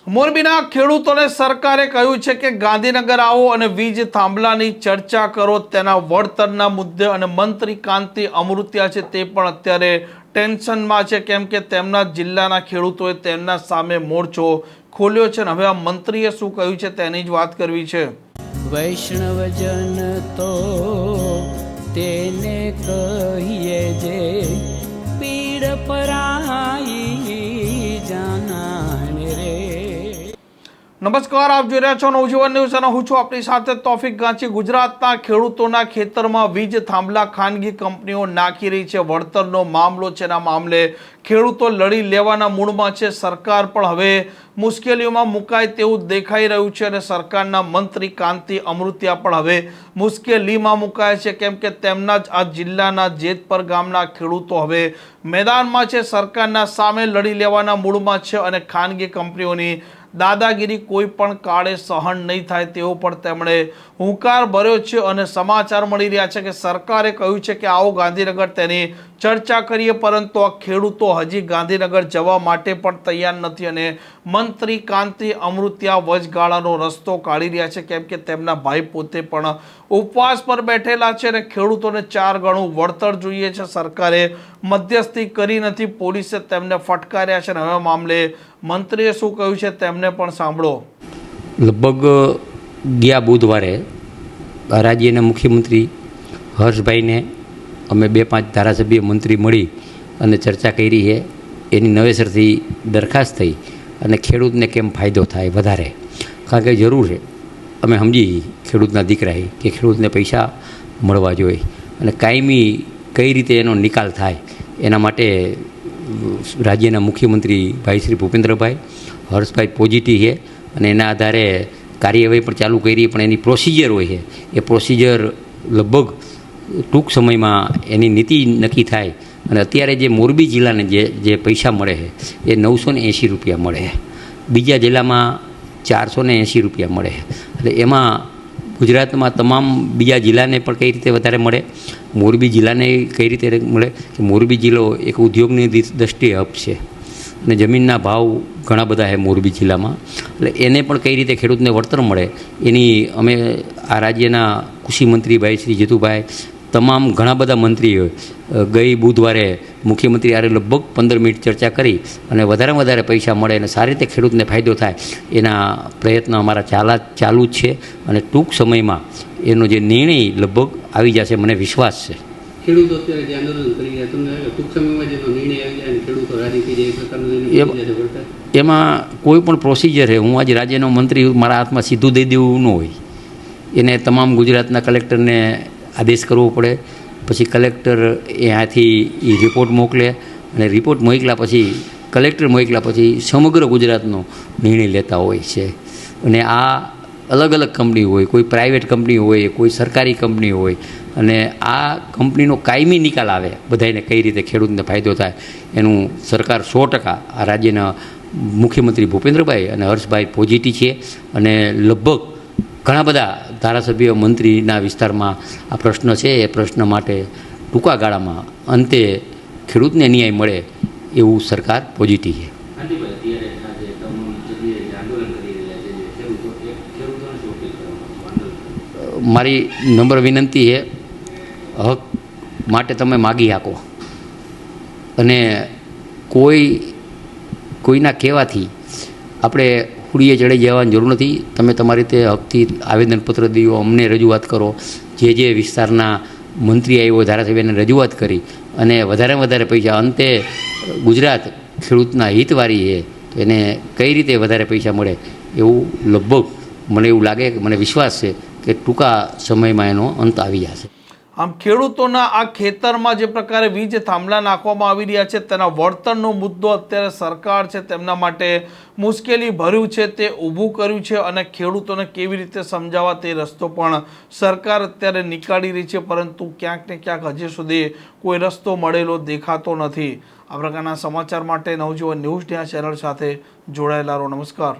મોરબીના ખેડૂતોને સરકારે કહ્યું છે કે ગાંધીનગર આવો અને વીજ થાંભલાની ચર્ચા કરો તેના વળતરના મુદ્દે, અને મંત્રી કાંતિ અમૃતિયા છે તે પણ અત્યારે ટેન્શનમાં છે, કેમ કે તેમના જિલ્લાના ખેડૂતોએ તેમના સામે મોરચો ખોલ્યો છે. અને હવે આ મંત્રીએ શું કહ્યું છે તેની જ વાત કરવી છે. વૈષ્ણવજન તો તેને કહીએ જે પીડ પરાઈ જાનાને રે. નમસ્કાર, આપ જોઈ રહ્યા છો નવજીવન ન્યૂઝ અને હું છું આપણી સાથે તોફિક ગાંચી. ગુજરાતના ખેડૂતોના ખેતરમાં વીજ થાંભલા ખાનગી કંપનીઓ નાખી રહી છે. વળતરનો મામલો છે, એના મામલે ખેડૂતો લડી લેવાના મૂડમાં છે. સરકાર પણ હવે મુશ્કેલીઓમાં મુકાય તેવું દેખાઈ રહ્યું છે, અને સરકારના મંત્રી કાંતિ અમૃતિયા પણ હવે મુશ્કેલીમાં મુકાય છે, કેમ કે તેમના જ આ જિલ્લાના જેતપર ગામના ખેડૂતો હવે મેદાનમાં છે, સરકારના સામે લડી લેવાના મૂડમાં છે, અને ખાનગી કંપનીઓની દાદાગીરી કોઈ પણ કાળે સહન નહીં થાય તેવો પણ તેમણે હુંકાર ભર્યો છે. અને સમાચાર મળી રહ્યા છે કે સરકારે કહ્યું છે કે આવો ગાંધીનગર તેની ચર્ચા કરીએ, પરંતુ આ ખેડૂતો હજી ગાંધીનગર જવા માટે પણ તૈયાર નથી, અને મંત્રી કાંતિ અમૃતિયા વચગાળાનો રસ્તો કાઢી રહ્યા છે, કેમ કે તેમના ભાઈ પોતે પણ ઉપવાસ પર બેઠેલા છે, અને ખેડૂતોને 4 ગણું વળતર જોઈએ છે. સરકારે મધ્યસ્થી કરી નથી, પોલીસે તેમને ફટકાર્યા છે, અને હવે મામલે મંત્રીએ શું કહ્યું છે તેમને પણ સાંભળો. લગભગ ગયા બુધવારે રાજ્યના મુખ્યમંત્રી હર્ષભાઈને અમે 2-5 ધારાસભ્ય મંત્રી મળી અને ચર્ચા કરી છે. એની નવેસરથી દરખાસ્ત થઈ અને ખેડૂતને કેમ ફાયદો થાય વધારે, કારણ કે જરૂર છે. અમે સમજી ખેડૂતના દીકરાએ કે ખેડૂતને પૈસા મળવા જોઈએ અને કાયમી કઈ રીતે એનો નિકાલ થાય, એના માટે રાજ્યના મુખ્યમંત્રી ભાઈ શ્રી ભૂપેન્દ્રભાઈ હર્ષભાઈ પોઝિટિવ છે, અને એના આધારે કાર્યવાહી પણ ચાલુ કરી. પણ એની પ્રોસિજર હોય છે, એ પ્રોસિજર લગભગ ટૂંક સમયમાં એની નીતિ નક્કી થાય. અને અત્યારે જે મોરબી જિલ્લાને જે પૈસા મળે છે એ 980 રૂપિયા મળે છે, બીજા જિલ્લામાં 480 રૂપિયા મળે છે. એટલે એમાં ગુજરાતમાં તમામ બીજા જિલ્લાને પણ કઈ રીતે વધારે મળે, મોરબી જિલ્લાને કઈ રીતે મળે કે મોરબી જિલ્લો એક ઉદ્યોગની દ્રષ્ટિએ હબ છે, અને જમીનના ભાવ ઘણા બધા છે મોરબી જિલ્લામાં. એટલે એને પણ કઈ રીતે ખેડૂતને વળતર મળે એની અમે આ રાજ્યના કૃષિ મંત્રી ભાઈ શ્રી જીતુભાઈ, તમામ ઘણા બધા મંત્રીઓ ગઈ બુધવારે મુખ્યમંત્રી આરે લગભગ 15 મિનિટ ચર્ચા કરી અને વધારેમાં વધારે પૈસા મળે અને સારી રીતે ખેડૂતને ફાયદો થાય એના પ્રયત્ન અમારા ચાલુ જ છે. અને ટૂંક સમયમાં એનો જે નિર્ણય લગભગ આવી જશે, મને વિશ્વાસ છે. ખેડૂતો અત્યારે જે આંદોલન કરી રહ્યા, તમને ટૂંક સમયમાં જેનો નિર્ણય આવી જાય અને ખેડૂતો રાજી થઈ જાય એ પ્રકારનો એમાં કોઈ પણ પ્રોસિજર છે. હું આજે રાજ્યનો મંત્રી મારા હાથમાં સીધું દઈ દેવું ન હોય, એને તમામ ગુજરાતના કલેક્ટરને આદેશ કરવો પડે, પછી કલેક્ટર ત્યાંથી એ રિપોર્ટ મોકલે, અને રિપોર્ટ મોકલ્યા પછી કલેક્ટર મોકલ્યા પછી સમગ્ર ગુજરાતનો નિર્ણય લેતા હોય છે. અને આ અલગ અલગ કંપની હોય, કોઈ પ્રાઇવેટ કંપની હોય, કોઈ સરકારી કંપની હોય, અને આ કંપનીનો કાયમી નિકાલ આવે, બધાને કઈ રીતે ખેડૂતને ફાયદો થાય એનું સરકાર 100% આ રાજ્યના મુખ્યમંત્રી ભૂપેન્દ્રભાઈ અને હર્ષભાઈ પોઝિટિવ છે. અને લગભગ ઘણા બધા ધારાસભ્ય મંત્રીના વિસ્તારમાં આ પ્રશ્ન છે, એ પ્રશ્ન માટે ટૂંકા ગાળામાં અંતે ખેડૂતને ન્યાય મળે એવું સરકાર પોઝિટિવ છે. મારી નમ્ર વિનંતી છે, હક માટે તમે માગી આપો, અને કોઈના કહેવાથી આપણે હુડીએ ચડી જવાની જરૂર નથી. તમે તમારી રીતે હકથી આવેદનપત્ર દો, અમને રજૂઆત કરો. જે વિસ્તારના મંત્રી આવ્યો ધારાસભ્યને રજૂઆત કરી અને વધારે પૈસા, અંતે ગુજરાત ખેડૂતના હિતવારી છે, તો એને કઈ રીતે વધારે પૈસા મળે એવું લગભગ મને એવું લાગે, મને વિશ્વાસ છે કે ટૂંકા સમયમાં એનો અંત આવી જશે. આમ ખેડૂતોના આ ખેતરમાં જે પ્રકારે વીજ થાંભલા નાખવામાં આવી રહ્યા છે તેના વળતરનો મુદ્દો અત્યારે સરકાર છે તેમના માટે મુશ્કેલી ભર્યું છે, તે ઊભું કર્યું છે, અને ખેડૂતોને કેવી રીતે સમજાવવા તે રસ્તો પણ સરકાર અત્યારે નીકાળી રહી છે, પરંતુ ક્યાંક ને ક્યાંક હજી સુધી કોઈ રસ્તો મળેલો દેખાતો નથી. આ પ્રકારના સમાચાર માટે નવજીવન ન્યૂઝ ચેનલ સાથે જોડાયેલા રહો. નમસ્કાર.